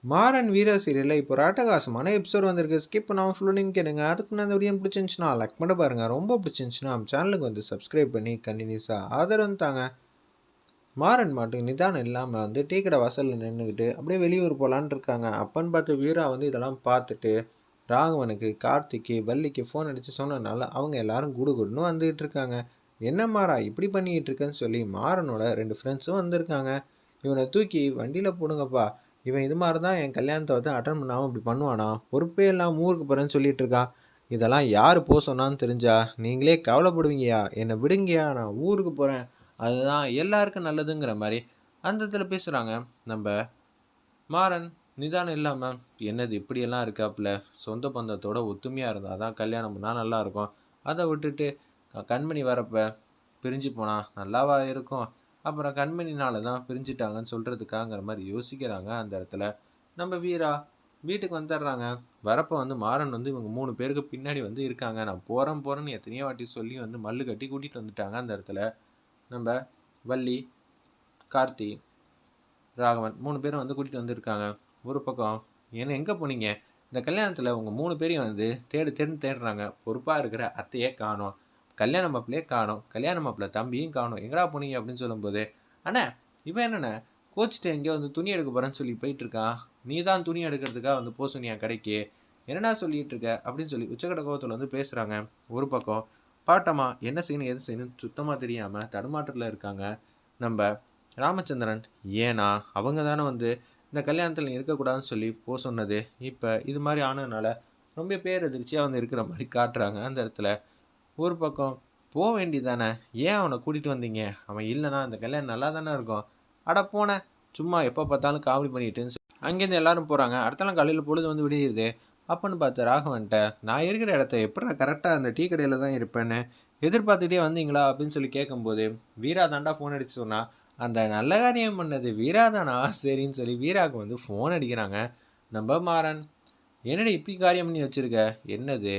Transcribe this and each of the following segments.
மாறன் வீர சீரியலில் இப்போ ஒரு அட்டகாசமான எபிசோட் வந்திருக்கு. ஸ்கிப் பண்ணாமல் ஃபுல்லும் கேளுங்க. அதுக்கு நான் இந்த வீடியோ பிடிச்சிருந்துச்சுன்னா லைக் பண்ணி பாருங்கள். ரொம்ப பிடிச்சிருந்துச்சுன்னா நம்ம சேனலுக்கு வந்து சப்ஸ்கிரைப் பண்ணி கண்டினியூஸாக ஆதரவு தாங்க. மாறன் மாட்டுக்கு நிதானம் இல்லாமல் வந்து டீ கடை வாசலில் நின்றுக்கிட்டு அப்படியே வெளியூர் போகலான்னு இருக்காங்க. அப்பன்னு பார்த்து வீரா வந்து இதெல்லாம் பார்த்துட்டு ராகவனுக்கு, கார்த்திக்கு, வள்ளிக்கு ஃபோன் அடித்து சொன்னதுனால அவங்க எல்லாரும் குடுகுடுன்னு வந்துக்கிட்டு இருக்காங்க. என்ன மாறா இப்படி பண்ணிக்கிட்டு இருக்கேன்னு சொல்லி மாறனோட 2 ஃப்ரெண்ட்ஸும் வந்திருக்காங்க. இவனை தூக்கி வண்டியில் போடுங்கப்பா, இவன் இது மாதிரி தான் என் கல்யாணத்தை வந்து அட்டன் பண்ணாமல் இப்படி பண்ணுவானா, பொறுப்பே இல்லாமல் ஊருக்கு போகிறேன்னு சொல்லிட்டு இருக்கான். இதெல்லாம் யார் போக சொன்னான்னு தெரிஞ்சா நீங்களே கவலைப்படுவீங்கயா, என்னை விடுங்கயா, நான் ஊருக்கு போகிறேன், அதுதான் எல்லாருக்கும் நல்லதுங்கிற மாதிரி அந்த இடத்துல பேசுகிறாங்க. நம்ம மாறன் நிதானம் இல்லாமல், என்னது இப்படியெல்லாம் இருக்காப்புல, சொந்த பந்தத்தோட ஒத்துமையாக இருந்தால் தான் கல்யாணம் பண்ணால் நல்லாயிருக்கும், அதை விட்டுட்டு கண்மணி வரப்போ பிரிஞ்சு போனால் நல்லாவா இருக்கும், அப்புறம் கண்மணினால தான் பிரிஞ்சுட்டாங்கன்னு சொல்கிறதுக்காங்கிற மாதிரி யோசிக்கிறாங்க. அந்த இடத்துல நம்ம வீரா வீட்டுக்கு வந்துடுறாங்க. வரப்போ வந்து மாறன் வந்து இவங்க 3 பேருக்கு பின்னாடி வந்து இருக்காங்க. நான் போகிறேன்னு எத்தனையோ வாட்டி சொல்லி வந்து மல்லு கட்டி கூட்டிகிட்டு வந்துட்டாங்க. அந்த இடத்துல நம்ம வள்ளி, கார்த்தி, ராகவன் 3 பேரும் வந்து கூட்டிகிட்டு வந்திருக்காங்க. ஒரு பக்கம் என்ன எங்கே போனீங்க, இந்த கல்யாணத்தில் உங்கள் 3 பேரையும் வந்து தேடுறாங்க. பொறுப்பாக இருக்கிற அத்தையே காணோம், கல்யாண மாப்பிள்ளையே காணோம், கல்யாண மாப்பிள்ளை தம்பியும் காணோம், எங்கடா போனீங்க அப்படின்னு சொல்லும்போது, அண்ணா இவன் என்னண்ணே கோச்சிட்டு எங்கேயோ வந்து துணி எடுக்க போகிறேன்னு சொல்லி போயிட்டுருக்கான், நீ தான் துணி எடுக்கிறதுக்காக வந்து போ சொன்னியா கடைக்கு, என்னடா சொல்லிகிட்டு இருக்க அப்படின்னு சொல்லி உச்சக்கட்ட கோவத்தில் வந்து பேசுகிறாங்க. ஒரு பக்கம் பாட்டம்மா என்ன செய்யணும் எது செய்யணும் சுத்தமாக தெரியாமல் தடுமாற்றத்தில் இருக்காங்க. நம்ம ராமச்சந்திரன், ஏன்னா அவங்க தானே வந்து இந்த கல்யாணத்தில் நீ இருக்கக்கூடாதுன்னு சொல்லி போ சொன்னது, இப்போ இது மாதிரி ஆனதுனால ரொம்ப பேரதிர்ச்சியாக வந்து இருக்கிற மாதிரி காட்டுறாங்க. அந்த இடத்துல ஒரு பக்கம் போக வேண்டியதானே, ஏன் அவனை கூட்டிகிட்டு வந்தீங்க, அவன் இல்லைனா இந்த கல்யாணம் நல்லா தானே இருக்கும், அட போனேன் சும்மா எப்போ பார்த்தாலும் காமெடி பண்ணிட்டுன்னு சொல்லி அங்கேருந்து எல்லாரும் போகிறாங்க. அடுத்த நாள் காலையில் பொழுது வந்து விடியுது. அப்போன்னு பார்த்து ராகவன்ட்ட, நான் இருக்கிற இடத்த எப்படி கரெக்டாக அந்த டீ கடையில் தான் இருப்பேன்னு எதிர்பார்த்துட்டே வந்தீங்களா அப்படின்னு சொல்லி கேட்கும்போது, வீரா தாண்டா ஃபோன் அடிச்சு சொன்னால், அந்த நல்ல காரியம் பண்ணது வீரா தானா, சரின்னு சொல்லி வீராவுக்கு வந்து ஃபோன் அடிக்கிறாங்க. நம்ம மாறன், என்னடி இப்படி காரியம் பண்ணி வச்சுருக்க, என்னது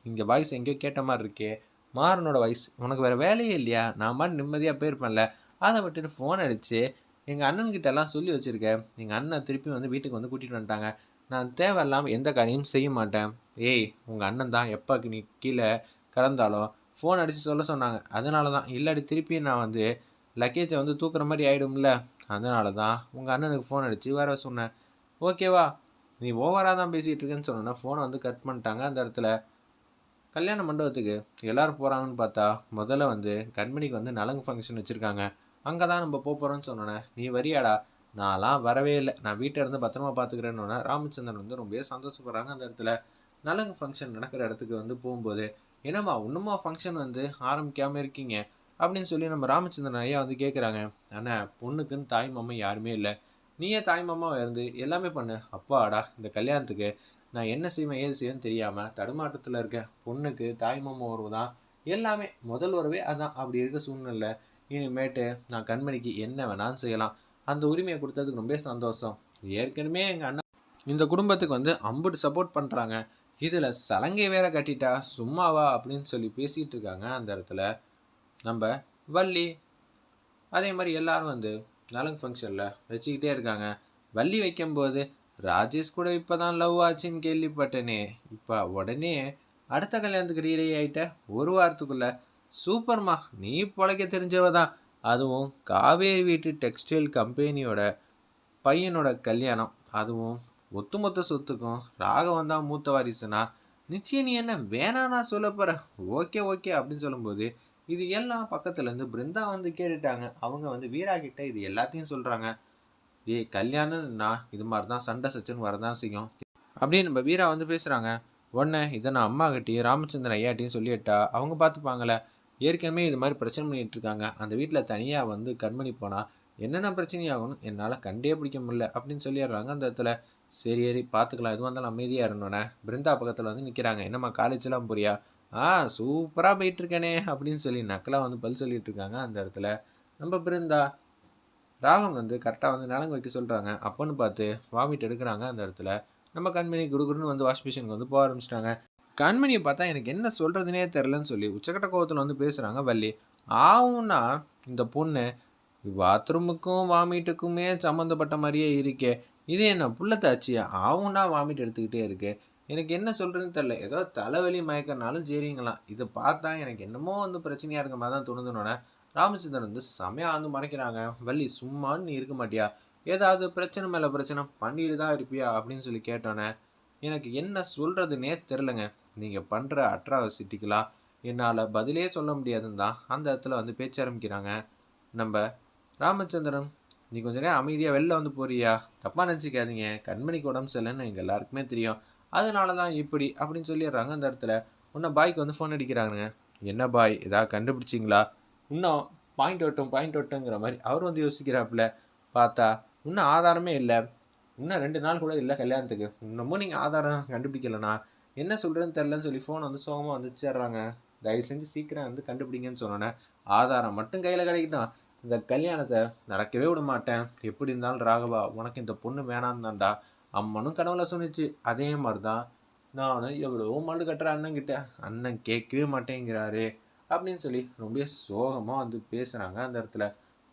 இங்கே வாய்ஸ் எங்கேயோ கேட்ட மாதிரி இருக்கே, மாறனோட வாய்ஸ், உனக்கு வேறு வேலையே இல்லையா, நான் மாதிரி நிம்மதியாக போயிருப்பேன்ல, அதை விட்டுட்டு ஃபோன் அடித்து எங்கள் அண்ணன்கிட்ட எல்லாம் சொல்லி வச்சுருக்கேன், எங்கள் அண்ணன் திருப்பி வந்து வீட்டுக்கு வந்து கூட்டிகிட்டு வந்துட்டாங்க, நான் தேவையில்லாமல் எந்த காரியமும் செய்ய மாட்டேன். ஏய் உங்கள் அண்ணன் தான் எப்போ நீ கீழே கலந்தாலும் ஃபோன் அடித்து சொல்ல சொன்னாங்க, அதனால தான், இல்லாட்டி திருப்பி நான் வந்து லக்கேஜை வந்து தூக்குற மாதிரி ஆகிடும்ல, அதனால தான் உங்கள் அண்ணனுக்கு ஃபோன் அடித்து வர சொன்னேன், ஓகேவா, நீ ஓவராக தான் பேசிகிட்டு இருக்கேன்னு சொன்னோன்னா ஃபோனை வந்து கட் பண்ணிட்டாங்க. அந்த இடத்துல கல்யாண மண்டபத்துக்கு எல்லோரும் போகிறாங்கன்னு பார்த்தா முதல்ல வந்து கண்மணிக்கு வந்து நலங்கு ஃபங்க்ஷன் வச்சுருக்காங்க, அங்கே தான் நம்ம போகிறோன்னு சொன்னோன்னே, நீ வரியாடா, நான்லாம் வரவே இல்லை, நான் வீட்டை இருந்து பத்திரமா பார்த்துக்கிறேன்னு ராமச்சந்திரன் வந்து ரொம்பவே சந்தோஷப்படுறாங்க. அந்த இடத்துல நலங்கு ஃபங்க்ஷன் நடக்கிற இடத்துக்கு வந்து போகும்போது, என்னம்மா இன்னுமா ஃபங்க்ஷன் வந்து ஆரம்பிக்காமல் இருக்கீங்க அப்படின்னு சொல்லி நம்ம ராமச்சந்திரன் ஐயா வந்து கேட்குறாங்க. அண்ணா பொண்ணுக்குன்னு தாய் மாமா யாருமே இல்லை, நீயே தாய் மாமாவை இருந்து எல்லாமே பண்ணு, அப்பாடா இந்த கல்யாணத்துக்கு நான் என்ன செய்வேன் ஏது செய்வேன்னு தெரியாமல் தடுமாற்றத்தில் இருக்கேன், பொண்ணுக்கு தாய் மாமா உறவு தான் எல்லாமே, முதல் உறவே அதான், அப்படி இருக்க சூழ்நிலை இனிமேட்டு நான் கண்மணிக்கு என்ன வேணாலும் செய்யலாம், அந்த உரிமையை கொடுத்ததுக்கு ரொம்ப சந்தோஷம், ஏற்கனவே எங்கள் அண்ணன் இந்த குடும்பத்துக்கு வந்து அம்புட்டு சப்போர்ட் பண்ணுறாங்க, இதில் சலங்கை வேற கட்டிட்டா சும்மாவா அப்படின்னு சொல்லி பேசிகிட்டு இருக்காங்க. அந்த இடத்துல நம்ம வள்ளி அதே மாதிரி எல்லாரும் வந்து நலங்கு ஃபங்க்ஷனில் வச்சுக்கிட்டே இருக்காங்க. வள்ளி வைக்கும்போது, ராஜேஷ் கூட இப்போ தான் லவ் ஆச்சுன்னு கேள்விப்பட்டேனே, இப்போ உடனே அடுத்த கல்யாணத்துக்கு ரெடி ஆகிட்ட ஒரு வாரத்துக்குள்ளே, சூப்பர்மா நீ பிழைக்க தெரிஞ்சவ தான், அதுவும் காவேரி வீட்டு டெக்ஸ்டைல் கம்பெனியோட பையனோட கல்யாணம், அதுவும் ஒட்டுமொத்த சொத்துக்கும் ராகவன் தான் மூத்த வாரிசுனா, நிச்சயம் நீ என்ன வேணான்னா சொல்ல போகிற, ஓகே ஓகே அப்படின்னு சொல்லும்போது, இது எல்லாம் பக்கத்துலேருந்து பிருந்தா வந்து கேட்டுட்டாங்க. அவங்க வந்து வீரா கிட்ட இது எல்லாத்தையும் சொல்கிறாங்க. ஏய் கல்யாணம்னா இது மாதிரி தான் சண்டை சச்சன்னு வரதான் செய்யும் அப்படின்னு நம்ம வீரா வந்து பேசுகிறாங்க. உடனே இதை நான் அம்மா கிட்டையும் ராமச்சந்திரன் ஐயாட்டையும் சொல்லிட்டா அவங்க பார்த்துப்பாங்களே, ஏற்கனவே இது மாதிரி பிரச்சனை பண்ணிகிட்டு இருக்காங்க, அந்த வீட்டில் தனியாக வந்து கண்மணி போனால் என்னென்ன பிரச்சனையாகும்னு என்னால் கண்டே பிடிக்க முடியல அப்படின்னு சொல்லிடுறாங்க. அந்த இடத்துல சரி சரி பார்த்துக்கலாம், எதுவும் இருந்தாலும் அமைதியாக இருந்தோன்னே பிருந்தா பக்கத்தில் வந்து நிற்கிறாங்க. என்னம்மா காலேஜெலாம் போறியா, சூப்பராக போயிட்டுருக்கேனே அப்படின்னு சொல்லி நக்கலாக வந்து பதில் சொல்லிட்டு இருக்காங்க. அந்த இடத்துல நம்ம பிருந்தா ராகம் வந்து கரெக்டாக வந்து நலங்கு வைக்க சொல்கிறாங்க. அப்போன்னு பார்த்து வாமிட் எடுக்கிறாங்க. அந்த இடத்துல நம்ம கண்மணி குடுகுடுன்னு வந்து வாஷ் மிஷினுக்கு வந்து போக ஆரம்பிச்சிட்டாங்க. கண்மணியை பார்த்தா எனக்கு என்ன சொல்கிறதுனே தெரிலன்னு சொல்லி உச்சக்கட்ட கோவத்தில் வந்து பேசுகிறாங்க வள்ளி. ஆவுன்னா இந்த பொண்ணு பாத்ரூமுக்கும் வாமிட்டுக்குமே சம்மந்தப்பட்ட மாதிரியே இருக்கே, இது என்ன புள்ளத்தாச்சி ஆவுன்னா வாமிட் எடுத்துக்கிட்டே இருக்கு. எனக்கு என்ன சொல்றதுன்னு தெரியல. ஏதோ தலைவலி மயக்கம்னாலும் சரிங்களாம். இத பார்த்தா எனக்கு என்னமோ வந்து பிரச்சனையா இருக்க மாரி தான் தோணுதுன்னோனே, ராமச்சந்திரன் வந்து செமையா வந்து மறைக்கிறாங்க. "வள்ளி சும்மான்னு நீ இருக்க மாட்டியா? ஏதாவது பிரச்சனை மேல பிரச்சனை பண்ணிட்டு தான் இருப்பியா?" அப்படின்னு சொல்லி கேட்டோனே, எனக்கு என்ன சொல்றதுன்னே தெரிலங்க. நீங்க பண்ற அட்ராசிட்டிக்கெல்லாம் என்னால பதிலே சொல்ல முடியாதுன்னு தான் அந்த இடத்துல வந்து பேச்ச ஆரம்பிக்கிறாங்க. நம்ப ராமச்சந்திரன், "நீ கொஞ்ச நேரம் அமைதியா வெளில வந்து போறியா? தப்பா நெனச்சுக்காதீங்க. கண்மணிக்கு உடம்பு சரியில்லன்னு எங்க எல்லாருக்குமே தெரியும். அதனால தான் இப்படி" அப்படின்னு சொல்லிடுறாங்க அந்த இடத்துல. உடனே பாய்க்கு வந்து ஃபோன் அடிக்கிறானுங்க. "என்ன பாய் ஏதாவது கண்டுபிடிச்சீங்களா?" இன்னும் பாயிண்ட் வரட்டுங்கிற மாரி அவர் வந்து யோசிக்கிறாப்புல. பார்த்தா, இன்னும் ஆதாரமே இல்ல. இன்னும் 2 நாள் கூட இல்ல கல்யாணத்துக்கு. இன்னமும் நீங்க ஆதாரம் கண்டுபிடிக்கலனா, என்ன சொல்றதுன்னு தெரியலன்னு சொல்லி ஃபோன் வந்து சோகமா வந்து வச்சுர்றாங்க. தயவு செஞ்சு சீக்கிரம் வந்து கண்டுபிடிங்கன்னு சொன்னோனே, ஆதாரம் மட்டும் கையில கிடைக்கட்டும். இந்த கல்யாணத்த நடக்கவே விடமாட்டேன். எப்படி இருந்தாலும் ராகவா, உனக்கு இந்த பொண்ணு வேணான்னு தான்டா அம்மனும் கனவுல சொன்னுச்சு. அதே மாரி தான் நானும் எவ்வளவோ மல்லு கட்டுறேன் அண்ணன்கிட்ட. அண்ணன் கேட்கவே மாட்டேங்கிறாரே! அப்படின்னு சொல்லி ரொம்பவே சோகமா வந்து பேசுறாங்க அந்த இடத்துல.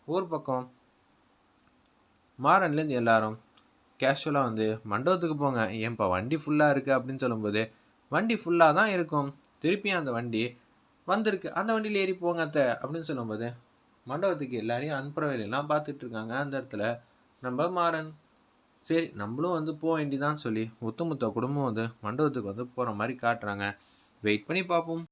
ஒரு பக்கம் மாறன்லேருந்து எல்லாரும் கேஷுவலா வந்து மண்டபத்துக்கு போங்க. ஏன்பா வண்டி ஃபுல்லா இருக்கு அப்படின்னு சொல்லும்போது, வண்டி ஃபுல்லா தான் இருக்கும். திருப்பியும் அந்த வண்டி வந்திருக்கு. அந்த வண்டியில ஏறி போங்க அத்த அப்படின்னு சொல்லும்போது, மண்டபத்துக்கு எல்லாரையும் அனுப்புற வேலையெல்லாம் பார்த்துட்டு இருக்காங்க அந்த இடத்துல. நம்ம மாறன், சரி நம்மளும் வந்து போ வேண்டியதான்னு சொல்லி ஒட்டுமொத்த குடும்பம் வந்து மண்டபத்துக்கு வந்து போற மாரி காட்டுறாங்க. வெயிட் பண்ணி பார்ப்போம்.